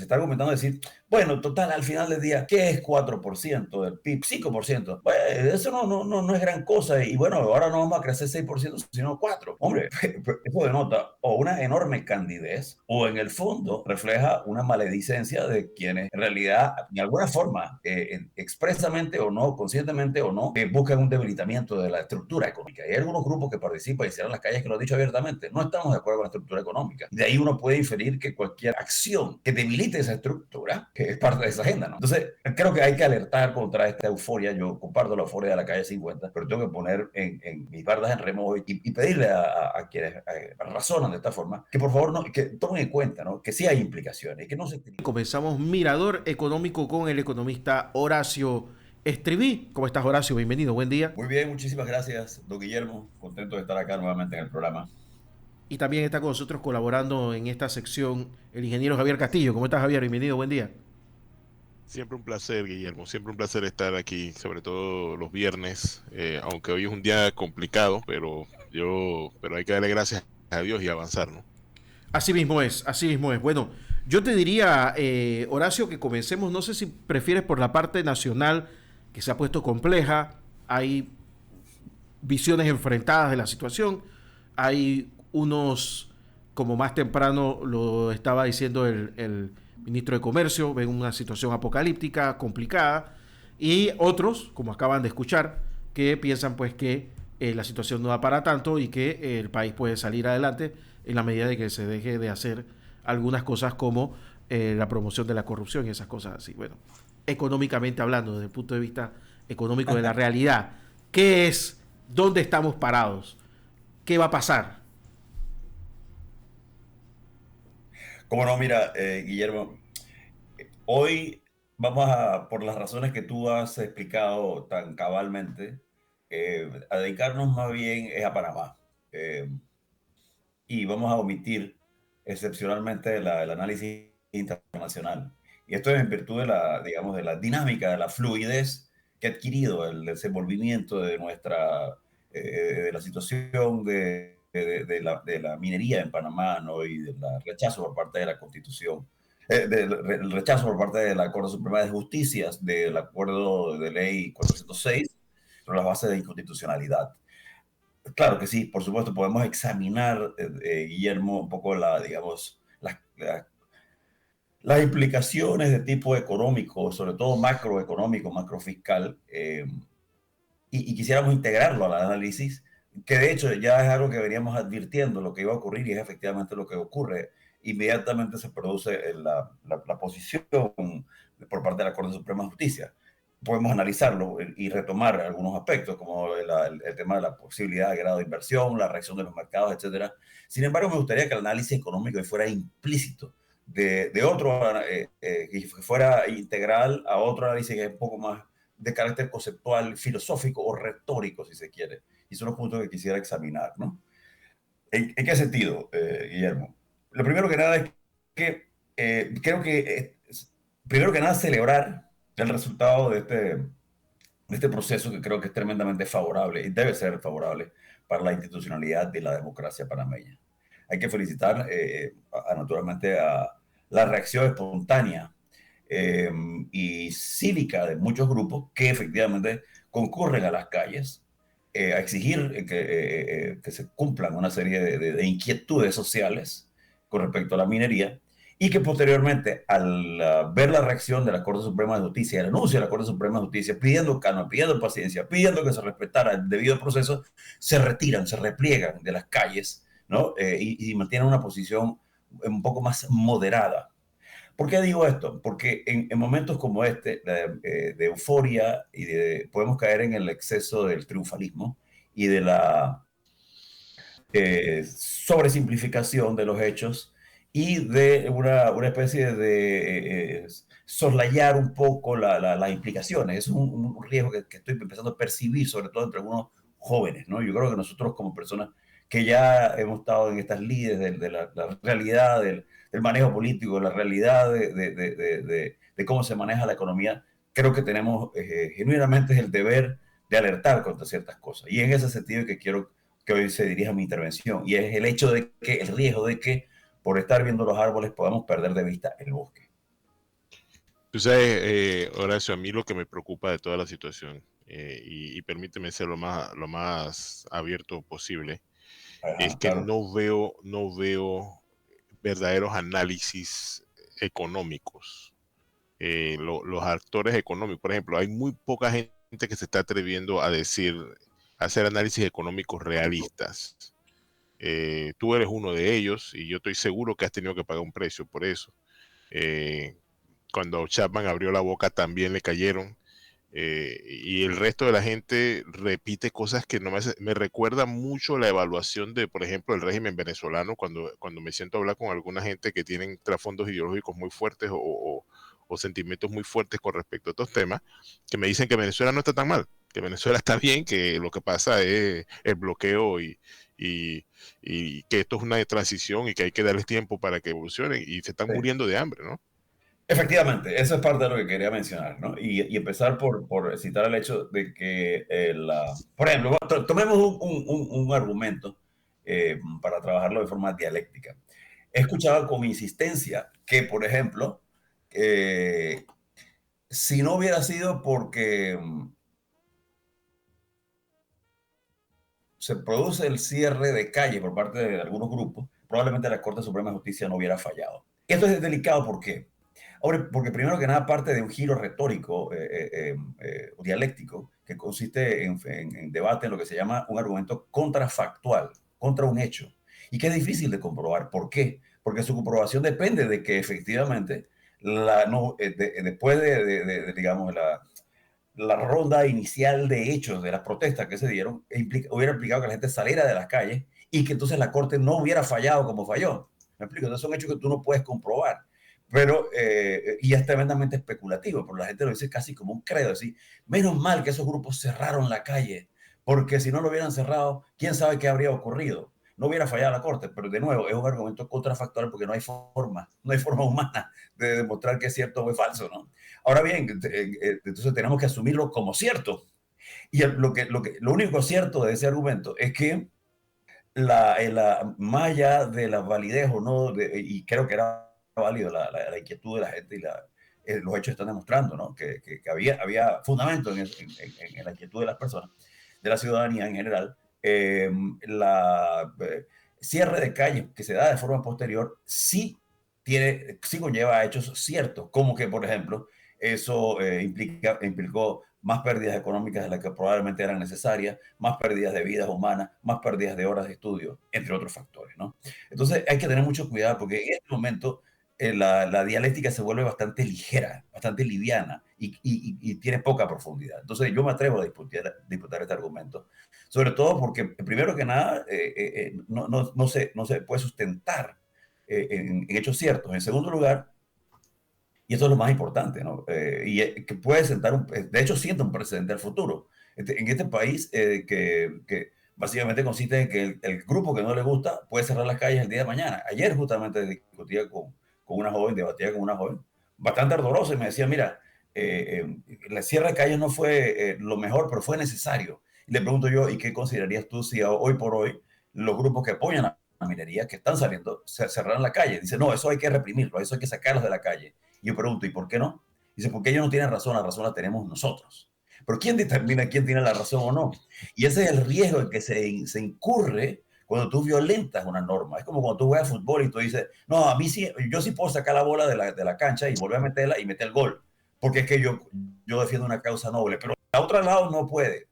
Se está argumentando decir, bueno, total, al final del día, ¿qué es 4% del PIB? 5%. Bueno, eso no es gran cosa. Y bueno, ahora no vamos a crecer 6%, sino 4%. Hombre, eso denota o una enorme candidez o en el fondo refleja una maledicencia de quienes en realidad, de alguna forma, expresamente o no, conscientemente o no, buscan un debilitamiento de la estructura económica. Y hay algunos grupos que participan y cierran las calles que lo han dicho abiertamente. No estamos de acuerdo con la estructura económica. De ahí uno puede inferir que cualquier acción que debilite esa estructura, que es parte de esa agenda, ¿no? Entonces, creo que hay que alertar contra esta euforia. Yo comparto la euforia de la calle 50, pero tengo que poner en mis bardas en remo y pedirle a quienes razonan de esta forma que por favor no, que tomen en cuenta, ¿no? Que sí hay implicaciones y que no se... Comenzamos Mirador Económico con el economista Horacio Estriví. ¿Cómo estás, Horacio? Bienvenido, buen día. Muy bien, muchísimas gracias, don Guillermo. Contento de estar acá nuevamente en el programa. Y también está con nosotros colaborando en esta sección el ingeniero Javier Castillo. ¿Cómo estás, Javier? Bienvenido, buen día. Siempre un placer, Guillermo. Siempre un placer estar aquí, sobre todo los viernes, aunque hoy es un día complicado, pero hay que darle gracias a Dios y avanzar, ¿no? Así mismo es, así mismo es. Bueno, yo te diría, Horacio, que comencemos. No sé si prefieres por la parte nacional, que se ha puesto compleja. Hay visiones enfrentadas de la situación. Hay unos, como más temprano lo estaba diciendo el ministro de Comercio, ven una situación apocalíptica, complicada, y otros, como acaban de escuchar, que piensan pues que la situación no da para tanto y que el país puede salir adelante en la medida de que se deje de hacer algunas cosas como la promoción de la corrupción y esas cosas así. Bueno, económicamente hablando, desde el punto de vista económico de la realidad, ¿qué es? ¿Dónde estamos parados? ¿Qué va a pasar? Como no, mira, Guillermo, hoy vamos a, por las razones que tú has explicado tan cabalmente, a dedicarnos más bien es a Panamá. Eh, y vamos a omitir excepcionalmente el análisis internacional. Y esto es en virtud de la, digamos, de la dinámica, de la fluidez que ha adquirido el desenvolvimiento de nuestra, de la situación de la minería en Panamá, ¿no? Y del rechazo por parte de la Constitución, el rechazo por parte de la Corte Suprema de Justicia del acuerdo de ley 406 sobre las bases de inconstitucionalidad. Claro que sí, por supuesto, podemos examinar, Guillermo, un poco digamos, las implicaciones de tipo económico, sobre todo macroeconómico, macrofiscal, y quisiéramos integrarlo al análisis, que de hecho ya es algo que veníamos advirtiendo lo que iba a ocurrir y es efectivamente lo que ocurre. Inmediatamente se produce la posición por parte de la Corte Suprema de Justicia. Podemos analizarlo y retomar algunos aspectos, como el tema de la posibilidad de grado de inversión, la reacción de los mercados, etcétera. Sin embargo, me gustaría que el análisis económico fuera implícito, de otro, que fuera integral a otro análisis que es un poco más de carácter conceptual, filosófico o retórico, si se quiere. Y son los puntos que quisiera examinar, ¿no? ¿En qué sentido, Guillermo? Lo primero que nada es que creo que, primero que nada, celebrar el resultado de este proceso que creo que es tremendamente favorable y debe ser favorable para la institucionalidad de la democracia panameña. Hay que felicitar naturalmente a la reacción espontánea eh, y cívica de muchos grupos que efectivamente concurren a las calles a exigir que se cumplan una serie de inquietudes sociales con respecto a la minería y que posteriormente, al ver la reacción de la Corte Suprema de Justicia, el anuncio de la Corte Suprema de Justicia pidiendo calma, pidiendo paciencia, pidiendo que se respetara el debido proceso, se retiran, se repliegan de las calles, ¿no? Y mantienen una posición un poco más moderada. ¿Por qué digo esto? Porque en momentos como este, de euforia, podemos caer en el exceso del triunfalismo y de la sobresimplificación de los hechos y de una especie de soslayar un poco las implicaciones. Es un riesgo que estoy empezando a percibir, sobre todo entre algunos jóvenes, ¿no? Yo creo que nosotros como personas que ya hemos estado en estas lides la realidad del manejo político, de la realidad de cómo se maneja la economía, creo que tenemos genuinamente el deber de alertar contra ciertas cosas. Y en ese sentido que quiero que hoy se dirija mi intervención, y es el riesgo de que por estar viendo los árboles podamos perder de vista el bosque. Tú sabes, Horacio, a mí lo que me preocupa de toda la situación, y permíteme ser lo más abierto posible, es Ajá, que claro. no veo verdaderos análisis económicos. Los actores económicos, por ejemplo, hay muy poca gente que se está atreviendo a decir, a hacer análisis económicos realistas. Tú eres uno de ellos y yo estoy seguro que has tenido que pagar un precio por eso. Eh, Cuando Chapman abrió la boca también le cayeron. Y el resto de la gente repite cosas que no me recuerda mucho la evaluación de, por ejemplo, el régimen venezolano, cuando me siento a hablar con alguna gente que tienen trasfondos ideológicos muy fuertes o sentimientos muy fuertes con respecto a estos temas, que me dicen que Venezuela no está tan mal, que Venezuela está bien, que lo que pasa es el bloqueo y, y que esto es una transición y que hay que darles tiempo para que evolucionen y se están Sí. muriendo de hambre, ¿no? Efectivamente, eso es parte de lo que quería mencionar, ¿no? Y empezar por citar el hecho de que, por ejemplo, tomemos un argumento para trabajarlo de forma dialéctica. He escuchado con insistencia que, por ejemplo, eh, si no hubiera sido porque se produce el cierre de calle por parte de algunos grupos, probablemente la Corte Suprema de Justicia no hubiera fallado. Esto es delicado, ¿por qué? Ahora, porque primero que nada parte de un giro retórico o dialéctico que consiste en debate en lo que se llama un argumento contrafactual, contra un hecho, y que es difícil de comprobar. ¿Por qué? Porque su comprobación depende de que efectivamente, después digamos, la ronda inicial de hechos de las protestas que se dieron hubiera implicado que la gente saliera de las calles y que entonces la Corte no hubiera fallado como falló. ¿Me explico? Entonces son hechos que tú no puedes comprobar. Pero, y es tremendamente especulativo, pero la gente lo dice casi como un credo, así, menos mal que esos grupos cerraron la calle, porque si no lo hubieran cerrado, quién sabe qué habría ocurrido. No hubiera fallado la Corte, pero de nuevo, es un argumento contrafactual porque no hay forma humana de demostrar que es cierto o es falso, ¿no? Ahora bien, entonces tenemos que asumirlo como cierto. Y lo único cierto de ese argumento es que más allá de la validez o no, y creo que era válido la inquietud de la gente y los hechos están demostrando, ¿no? Que había fundamento en la inquietud de las personas, de la ciudadanía en general. La cierre de calles que se da de forma posterior sí conlleva hechos ciertos, como que, por ejemplo, eso implicó más pérdidas económicas de las que probablemente eran necesarias, más pérdidas de vidas humanas, más pérdidas de horas de estudio, entre otros factores, ¿no? Entonces hay que tener mucho cuidado porque en este momento la dialéctica se vuelve bastante ligera, bastante liviana y tiene poca profundidad. Entonces yo me atrevo a disputar este argumento, sobre todo porque primero que nada no se puede sustentar en hechos ciertos. En segundo lugar, y esto es lo más importante, ¿no? Que puede sentar, de hecho, sienta un precedente al futuro. En este país, que básicamente consiste en que el grupo que no le gusta puede cerrar las calles el día de mañana. Ayer justamente discutía con una joven, debatía con una joven, bastante ardorosa, y me decía, mira, la cierre de calles no fue lo mejor, pero fue necesario. Y le pregunto yo, ¿y qué considerarías tú si hoy por hoy los grupos que apoyan a la minería, que están saliendo, cerraron la calle? Dice, no, eso hay que reprimirlo, eso hay que sacarlos de la calle. Y yo pregunto, ¿y por qué no? Dice, porque ellos no tienen razón, la razón la tenemos nosotros. Pero ¿quién determina quién tiene la razón o no? Y ese es el riesgo en que se incurre cuando tú violentas una norma. Es como cuando tú juegas fútbol y tú dices, no, a mí sí, yo sí puedo sacar la bola de la cancha y volver a meterla y meter el gol, porque es que yo defiendo una causa noble, pero a otro lado no puede.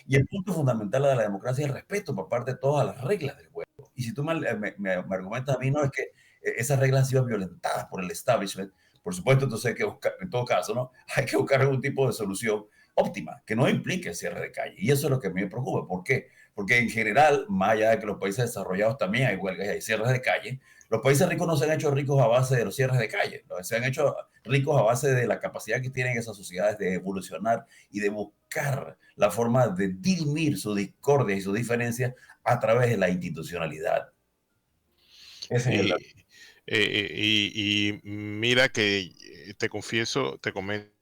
Y el punto fundamental de la democracia es el respeto por parte de todas las reglas del juego. Y si tú me argumentas a mí, no, es que esas reglas han sido violentadas por el establishment, por supuesto, entonces hay que buscar, en todo caso, ¿no? Hay que buscar algún tipo de solución óptima, que no implique el cierre de calle. Y eso es lo que a mí me preocupa. ¿Por qué? Porque en general, más allá de que los países desarrollados también hay huelgas y hay cierres de calle, los países ricos no se han hecho ricos a base de los cierres de calle, ¿no? Se han hecho ricos a base de la capacidad que tienen esas sociedades de evolucionar y de buscar la forma de dirimir su discordia y sus diferencias a través de la institucionalidad. Ese es el... Sí, y mira que te confieso, te comento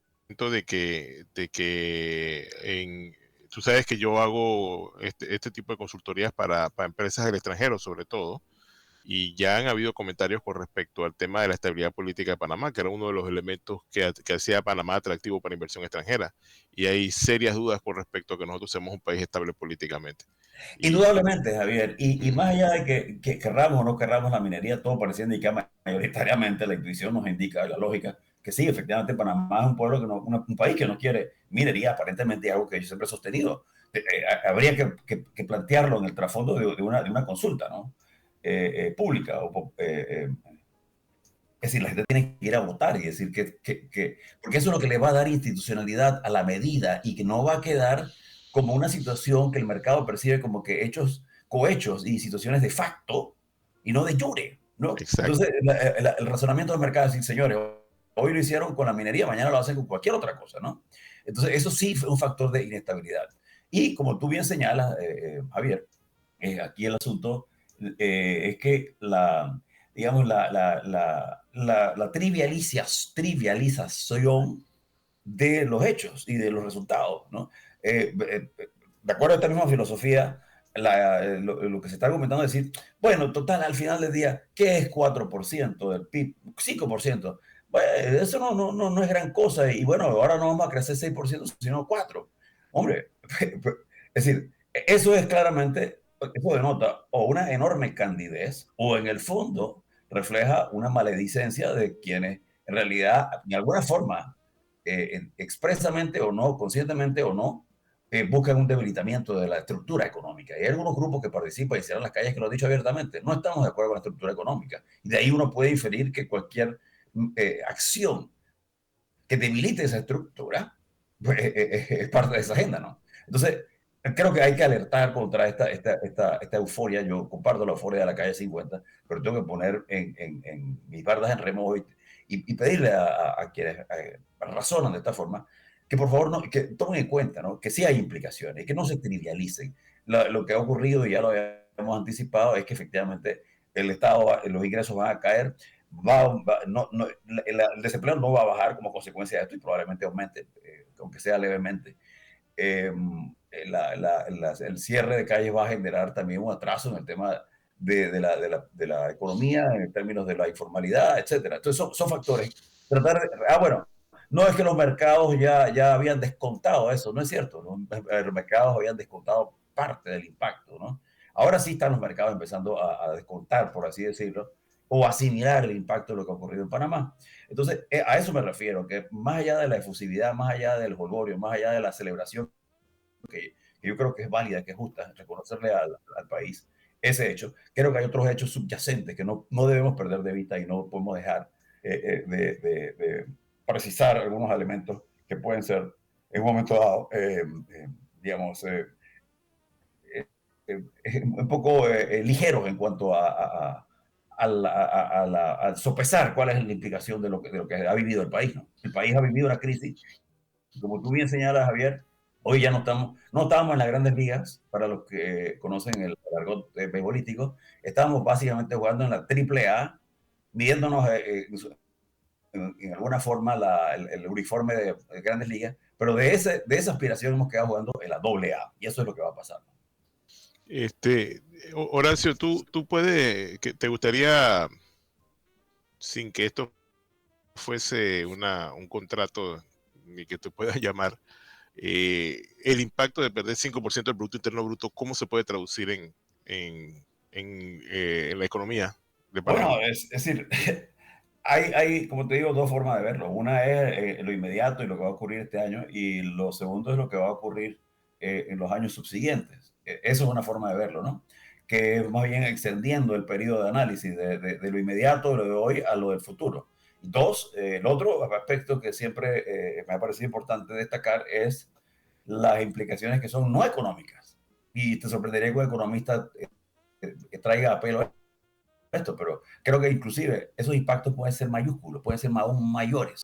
tú sabes que yo hago este tipo de consultorías para empresas del extranjero, sobre todo. Y ya han habido comentarios con respecto al tema de la estabilidad política de Panamá, que era uno de los elementos que hacía a Panamá atractivo para inversión extranjera. Y hay serias dudas con respecto a que nosotros seamos un país estable políticamente. Y, Indudablemente, Javier, y más allá de que querramos o no querramos la minería, todo parece indicar mayoritariamente, la intuición nos indica, la lógica, que sí, efectivamente Panamá es un pueblo que no, un país que no quiere minería, aparentemente es algo que yo siempre he sostenido. Habría que plantearlo en el trasfondo de una consulta, ¿no? Pública. Es decir, la gente tiene que ir a votar y decir porque eso es lo que le va a dar institucionalidad a la medida y que no va a quedar como una situación que el mercado percibe como que cohechos y situaciones de facto y no de jure, ¿no? exacto. Entonces, el razonamiento del mercado es decir, señores, hoy lo hicieron con la minería, mañana lo hacen con cualquier otra cosa, ¿no? Entonces, eso sí fue un factor de inestabilidad. Y como tú bien señalas, Javier, aquí el asunto es que digamos, la trivialización de los hechos y de los resultados, ¿no? De acuerdo a esta misma filosofía, lo que se está argumentando es decir, bueno, total, al final del día, ¿qué es 4% del PIB? 5%. Bueno, eso no es gran cosa y bueno, ahora no vamos a crecer 6%, sino 4%. Hombre, es decir, eso es claramente, eso denota o una enorme candidez o en el fondo refleja una maledicencia de quienes en realidad, de alguna forma, expresamente o no, conscientemente o no, buscan un debilitamiento de la estructura económica. Y hay algunos grupos que participan y cierran las calles que lo han dicho abiertamente. No estamos de acuerdo con la estructura económica. Y de ahí uno puede inferir que cualquier acción que debilite esa estructura pues, es parte de esa agenda, ¿no? Entonces, creo que hay que alertar contra esta euforia. Yo comparto la euforia de la calle 50, pero tengo que poner en mis bardas en remojo y pedirle a quienes razonan de esta forma que por favor que tomen en cuenta, ¿no? Que sí hay implicaciones, que no se trivialicen. Lo que ha ocurrido, y ya lo habíamos anticipado, es que efectivamente el Estado, los ingresos van a caer, el desempleo no va a bajar como consecuencia de esto y probablemente aumente, aunque sea levemente. Eh, el cierre de calles va a generar también un atraso en el tema de la economía, en términos de la informalidad, etcétera. Entonces son factores. Bueno, no es que los mercados ya habían descontado eso, no es cierto, ¿no? Los mercados habían descontado parte del impacto, ¿no? Ahora sí están los mercados empezando a descontar, por así decirlo, o asimilar el impacto de lo que ha ocurrido en Panamá. Entonces, a eso me refiero, que más allá de la efusividad, más allá del jolgorio, más allá de la celebración que yo creo que es válida, que es justa, reconocerle al país ese hecho. Creo que hay otros hechos subyacentes que no debemos perder de vista y no podemos dejar de precisar algunos elementos que pueden ser en un momento dado, digamos, un poco ligeros en cuanto a sopesar cuál es la implicación de lo que ha vivido el país, ¿no? El país ha vivido una crisis, como tú bien señalas, Javier, hoy ya no estábamos en las grandes ligas, para los que conocen el argot beisbolístico, estábamos básicamente jugando en la triple A, midiéndonos en alguna forma el uniforme de grandes ligas, pero de esa aspiración hemos quedado jugando en la doble A, y eso es lo que va a pasar. Horacio, tú puedes, que te gustaría, sin que esto fuese un contrato, ni que te puedas llamar, el impacto de perder 5% del Producto Interno Bruto, ¿cómo se puede traducir en la economía de Panamá? Bueno, es decir, hay, como te digo, dos formas de verlo. Una es lo inmediato y lo que va a ocurrir este año, y lo segundo es lo que va a ocurrir en los años subsiguientes. Eso es una forma de verlo, ¿no? Que es más bien extendiendo el periodo de análisis de lo inmediato, de lo de hoy, a lo del futuro. Dos, el otro aspecto que siempre me ha parecido importante destacar es las implicaciones que son no económicas. Y te sorprendería que un economista que traiga a pelo esto, pero creo que inclusive esos impactos pueden ser mayúsculos, pueden ser aún mayores.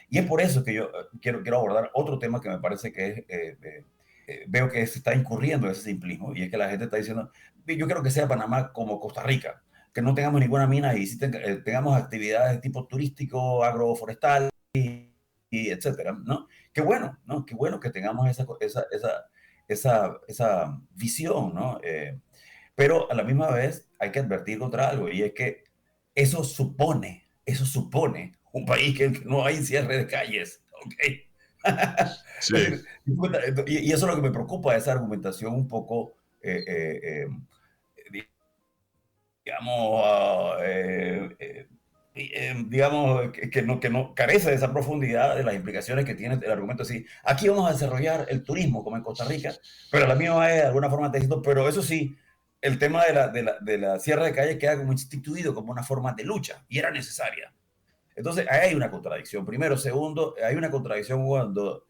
Y es por eso que yo quiero abordar otro tema que me parece que veo que se está incurriendo en ese simplismo, y es que la gente está diciendo, yo quiero que sea Panamá como Costa Rica, que no tengamos ninguna mina y tengamos actividades de tipo turístico, agroforestal y etcétera, ¿no? Qué bueno, ¿no? Qué bueno que tengamos esa visión, ¿no? Pero a la misma vez hay que advertir contra algo, y es que eso supone un país que no hay cierre de calles, ¿ok? Sí, Es decir, y eso es lo que me preocupa, esa argumentación un poco, digamos, digamos que no carece de esa profundidad de las implicaciones que tiene el argumento. Así, aquí vamos a desarrollar el turismo como en Costa Rica, pero la misma es de alguna forma texto, pero eso sí, el tema de la cierre de calle queda como instituido como una forma de lucha y era necesaria. Entonces, ahí hay una contradicción. Primero, segundo, hay una contradicción cuando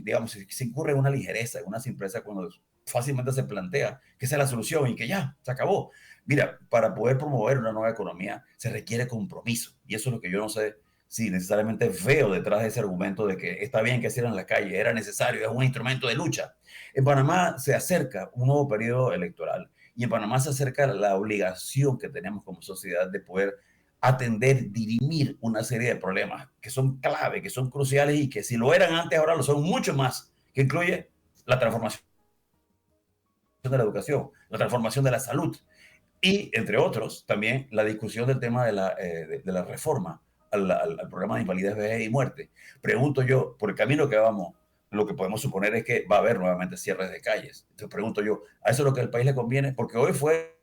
digamos, se incurre en una ligereza, en una simpleza cuando fácilmente se plantea que esa es la solución y que ya, se acabó. Mira, para poder promover una nueva economía se requiere compromiso. Y eso es lo que yo no sé si necesariamente veo detrás de ese argumento de que está bien que cierren la calle, era necesario, es un instrumento de lucha. En Panamá se acerca un nuevo periodo electoral y en Panamá se acerca la obligación que tenemos como sociedad de poder atender, dirimir una serie de problemas que son clave, que son cruciales y que si lo eran antes, ahora lo son mucho más, que incluye la transformación de la educación, la transformación de la salud y, entre otros, también la discusión del tema de la reforma al programa de invalidez, vejez y muerte. Pregunto yo, por el camino que vamos, lo que podemos suponer es que va a haber nuevamente cierres de calles. Entonces pregunto yo, ¿a eso es lo que al país le conviene? Porque hoy fue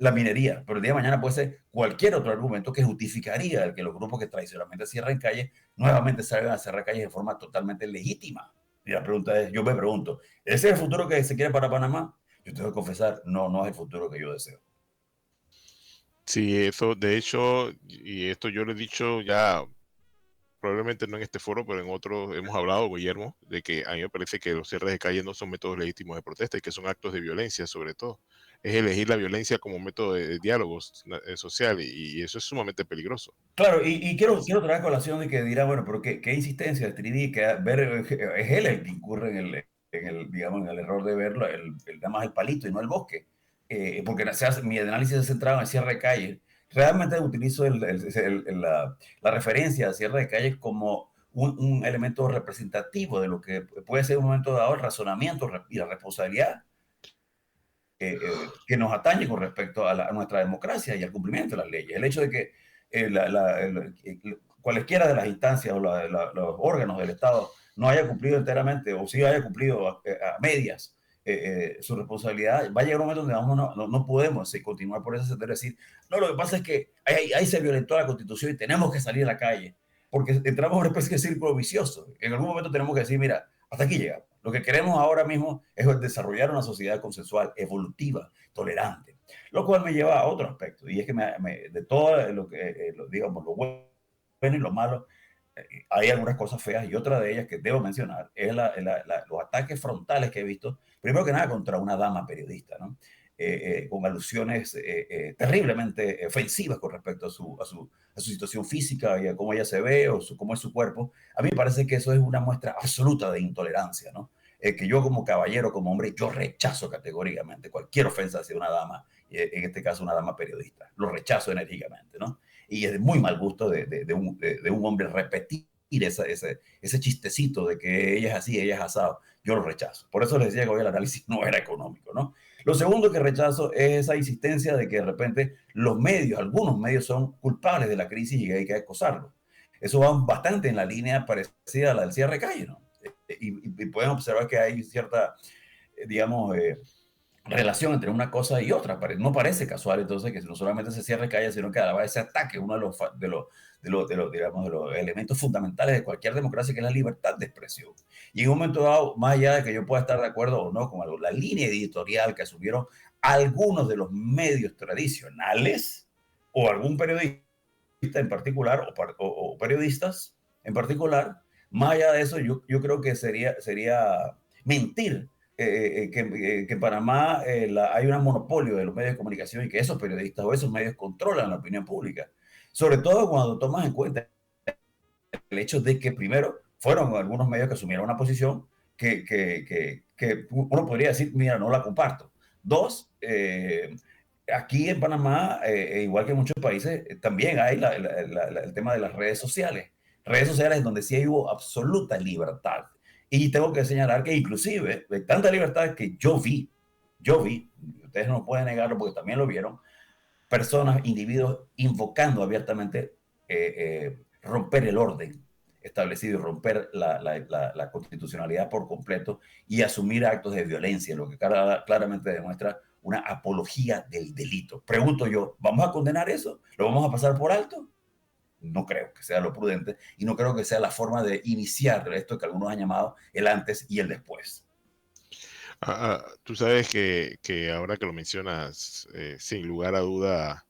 la minería, pero el día de mañana puede ser cualquier otro argumento que justificaría el que los grupos que tradicionalmente cierran calles nuevamente salgan a cerrar calles de forma totalmente legítima. Y la pregunta es, yo me pregunto, ¿ese es el futuro que se quiere para Panamá? Yo tengo que confesar, no, no es el futuro que yo deseo. sí, eso, de hecho, y esto yo lo he dicho ya, probablemente no en este foro, pero en otros hemos hablado, Guillermo, de que a mí me parece que los cierres de calle no son métodos legítimos de protesta y que son actos de violencia, sobre todo. Es elegir la violencia como método de diálogo social y eso es sumamente peligroso. Claro, y quiero traer a colación de que dirá, bueno, pero qué insistencia el Trini, que es él el que incurre digamos, en el error de verlo, nada más el palito y no el bosque. Porque mi análisis se centraba en el cierre de calle. Realmente utilizo la referencia al cierre de calle como un elemento representativo de lo que puede ser en un momento dado el razonamiento y la responsabilidad que nos atañe con respecto a nuestra democracia y al cumplimiento de las leyes. El hecho de que cualesquiera de las instancias o los órganos del Estado no haya cumplido enteramente o sí haya cumplido a medias su responsabilidad, va a llegar un momento donde no podemos continuar por ese sendero, decir, no, lo que pasa es que ahí se violentó la Constitución y tenemos que salir a la calle, porque entramos en una especie de círculo vicioso. En algún momento tenemos que decir, mira, hasta aquí llegamos. Lo que queremos ahora mismo es desarrollar una sociedad consensual, evolutiva, tolerante, lo cual me lleva a otro aspecto, y es que de todo lo que, digamos, lo bueno y lo malo, hay algunas cosas feas, y otra de ellas que debo mencionar es los ataques frontales que he visto, primero que nada contra una dama periodista, ¿no? Con alusiones terriblemente ofensivas con respecto a su situación física y a cómo ella se ve o cómo es su cuerpo. A mí me parece que eso es una muestra absoluta de intolerancia, ¿no? Que yo como caballero, como hombre, yo rechazo categóricamente cualquier ofensa hacia una dama, en este caso una dama periodista. Lo rechazo enérgicamente, ¿no? Y es de muy mal gusto de un hombre repetir ese chistecito de que ella es así, ella es asado. Yo lo rechazo. Por eso les decía que hoy el análisis no era económico, ¿no? Lo segundo que rechazo es esa insistencia de que de repente algunos medios son culpables de la crisis y hay que acosarlos. Eso va bastante en la línea parecida a la del cierre de calle, ¿no? Y pueden observar que hay cierta, digamos, relación entre una cosa y otra. No parece casual entonces que no solamente se cierre calle, sino que a la vez se ataque uno digamos, de los elementos fundamentales de cualquier democracia, que es la libertad de expresión. Y en un momento dado, más allá de que yo pueda estar de acuerdo o no con la línea editorial que asumieron algunos de los medios tradicionales o algún periodista en particular o periodistas en particular, más allá de eso, yo creo que sería mentir que en Panamá hay un monopolio de los medios de comunicación y que esos periodistas o esos medios controlan la opinión pública. Sobre todo cuando tomas en cuenta el hecho de que primero fueron algunos medios que asumieron una posición que uno podría decir, mira, no la comparto. Dos, aquí en Panamá, igual que en muchos países, también hay el tema de las redes sociales. Redes sociales donde sí hubo absoluta libertad. Y tengo que señalar que inclusive de tanta libertad que yo vi, ustedes no pueden negarlo porque también lo vieron, personas, individuos invocando abiertamente romper el orden establecido y romper la constitucionalidad por completo y asumir actos de violencia, lo que claramente demuestra una apología del delito. Pregunto yo, ¿vamos a condenar eso? ¿Lo vamos a pasar por alto? No creo que sea lo prudente y no creo que sea la forma de iniciar esto que algunos han llamado el antes y el después. Tú sabes que ahora que lo mencionas, sin lugar a duda,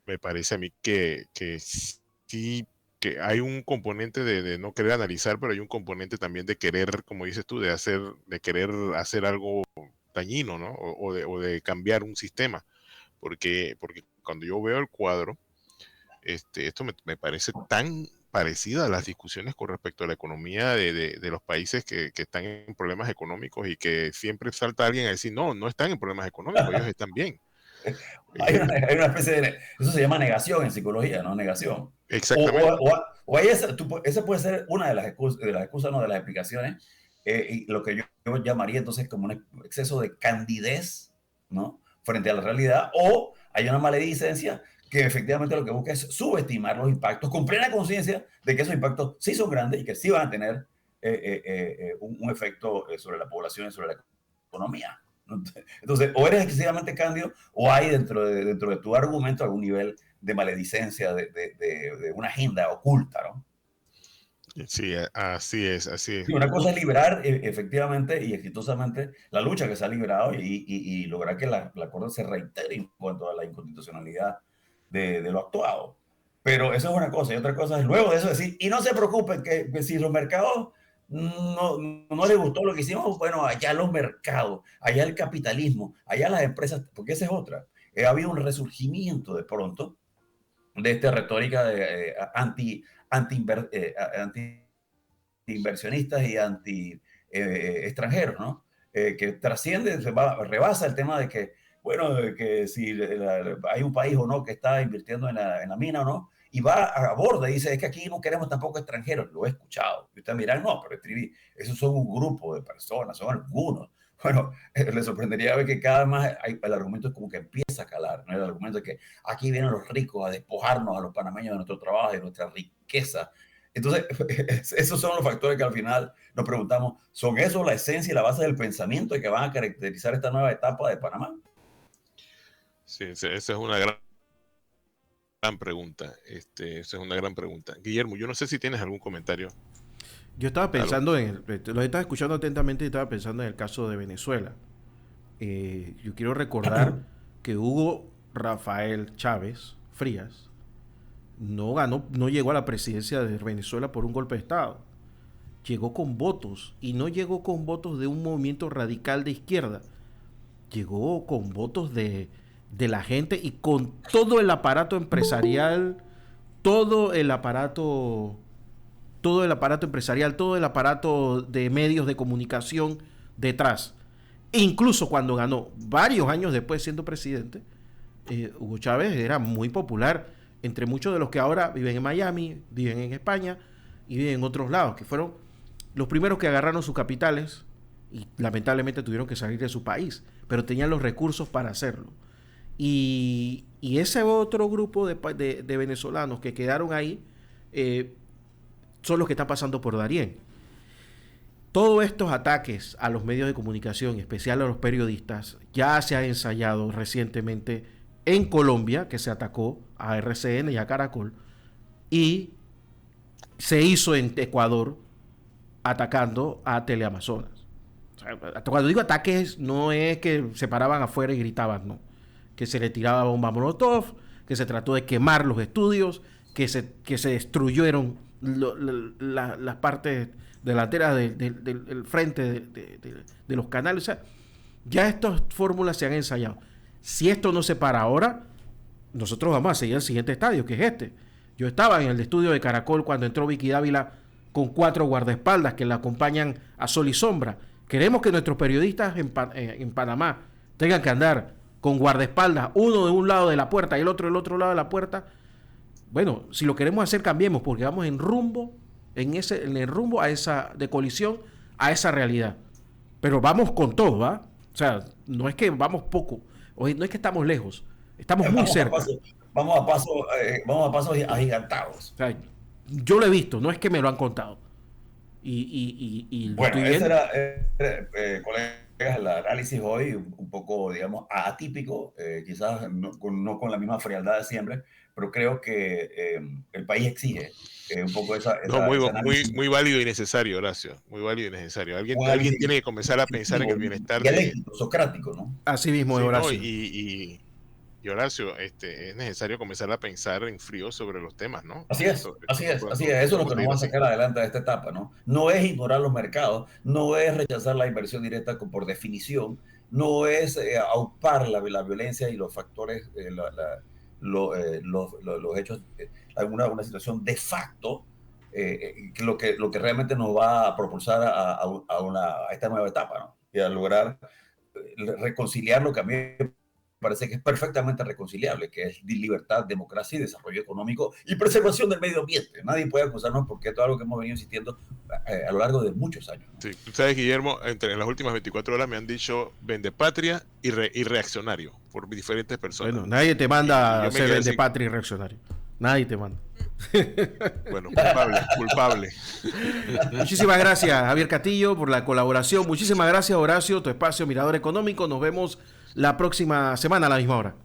me parece a mí que sí, que hay un componente de no querer analizar, pero hay un componente también de querer, como dices tú, de querer hacer algo dañino, ¿no? O de cambiar un sistema. Porque cuando yo veo el cuadro, esto me parece tan parecida a las discusiones con respecto a la economía de los países que están en problemas económicos y que siempre salta alguien a decir, no, no están en problemas económicos, ellos están bien. Hay una especie de... Eso se llama negación en psicología, ¿no? Negación. Exactamente. Esa puede ser una de las excusas, no, de las explicaciones, y lo que yo llamaría entonces como un exceso de candidez, ¿no? Frente a la realidad, o hay una maledicencia que efectivamente lo que busca es subestimar los impactos con plena conciencia de que esos impactos sí son grandes y que sí van a tener un efecto sobre la población y sobre la economía. Entonces, o eres excesivamente cándido o hay dentro de tu argumento algún nivel de maledicencia, de una agenda oculta, ¿no? Sí, así es. Y una cosa es liberar efectivamente y exitosamente la lucha que se ha librado y lograr que la Corte se reitere en cuanto a la inconstitucionalidad de lo actuado. Pero eso es una cosa. Y otra cosa es luego de eso decir, y no se preocupen que si los mercados no les gustó lo que hicimos, bueno, allá los mercados, allá el capitalismo, allá las empresas, porque esa es otra. Ha habido un resurgimiento de pronto de esta retórica de anti-inversionistas y anti-extranjeros, ¿no? Que trasciende, rebasa el tema de que, bueno, de que si hay un país o no que está invirtiendo en la mina o no, y va a borda y dice, es que aquí no queremos tampoco extranjeros. Lo he escuchado. Y ustedes dirán, no, pero escribí, esos son un grupo de personas, son algunos. Bueno, les sorprendería ver que cada vez más el argumento es como que empieza a calar, ¿no? El argumento es que aquí vienen los ricos a despojarnos a los panameños de nuestro trabajo, de nuestra riqueza. Entonces, esos son los factores que al final nos preguntamos, ¿son esos la esencia y la base del pensamiento que van a caracterizar esta nueva etapa de Panamá? Sí, esa es una gran pregunta. Esa es una gran pregunta. Guillermo, yo no sé si tienes algún comentario. Yo estaba pensando lo estaba escuchando atentamente y estaba pensando en el caso de Venezuela. Yo quiero recordar que Hugo Rafael Chávez Frías no llegó a la presidencia de Venezuela por un golpe de Estado. Llegó con votos y no llegó con votos de un movimiento radical de izquierda. Llegó con votos de la gente y con todo el aparato empresarial, todo el aparato empresarial, todo el aparato de medios de comunicación detrás. E incluso cuando ganó, varios años después siendo presidente, Hugo Chávez era muy popular entre muchos de los que ahora viven en Miami, viven en España y viven en otros lados, que fueron los primeros que agarraron sus capitales y lamentablemente tuvieron que salir de su país, pero tenían los recursos para hacerlo. Y ese otro grupo de venezolanos que quedaron ahí son los que están pasando por Darién. Todos estos ataques a los medios de comunicación, en especial a los periodistas, ya se ha ensayado recientemente en Colombia, que se atacó a RCN y a Caracol, y se hizo en Ecuador atacando a Teleamazonas. O sea, cuando digo ataques, no es que se paraban afuera y gritaban, no. Que se le tiraba bomba molotov, que se trató de quemar los estudios, que se destruyeron las partes delanteras del frente de los canales. O sea, ya estas fórmulas se han ensayado. Si esto no se para ahora, nosotros vamos a seguir al siguiente estadio, que es este. Yo estaba en el estudio de Caracol cuando entró Vicky Dávila con 4 guardaespaldas que la acompañan a sol y sombra. Queremos que nuestros periodistas en Panamá tengan que andar con guardaespaldas, uno de un lado de la puerta y el otro del otro lado de la puerta. Bueno, si lo queremos hacer, cambiemos, porque vamos en el rumbo a esa de colisión, a esa realidad. Pero vamos con todo, ¿va? O sea, no es que vamos poco, o no es que estamos lejos, estamos muy cerca. Vamos a pasos agigantados. O sea, yo lo he visto, no es que me lo han contado. Y lo Bueno, estoy ese viendo. era, colegas, el análisis hoy un poco, digamos, atípico, quizás no con la misma frialdad de siempre, pero creo que el país exige un poco No, muy, ese muy, análisis, muy válido y necesario, Horacio. Muy válido y necesario. un Alguien análisis tiene que comenzar a pensar en discursivo el bienestar de... dialéctico, socrático, ¿no? Así mismo es, Sí, ¿no? Horacio. Y Horacio, es necesario comenzar a pensar en frío sobre los temas, ¿no? Así es, Sobre así es, así es. cómo Eso es lo que nos seguir va a así. sacar adelante de esta etapa, ¿no? No es ignorar los mercados, no es rechazar la inversión directa por definición, no es aupar la violencia y los factores, los hechos, una situación de facto, lo que realmente nos va a propulsar a esta nueva etapa, ¿no? Y a lograr reconciliar lo que a mí me parece que es perfectamente reconciliable, que es libertad, democracia y desarrollo económico y preservación del medio ambiente. Nadie puede acusarnos porque esto es algo que hemos venido insistiendo a lo largo de muchos años, ¿no? Sí, tú sabes, Guillermo, en las últimas 24 horas me han dicho vendepatria y reaccionario por diferentes personas. Bueno, nadie te Y manda yo a me ser quedé de así, patria y reaccionario. Nadie te manda. bueno, culpable, culpable. Muchísimas gracias, Javier Castillo, por la colaboración. Muchísimas gracias, Horacio, tu espacio Mirador Económico. Nos vemos la próxima semana a la misma hora.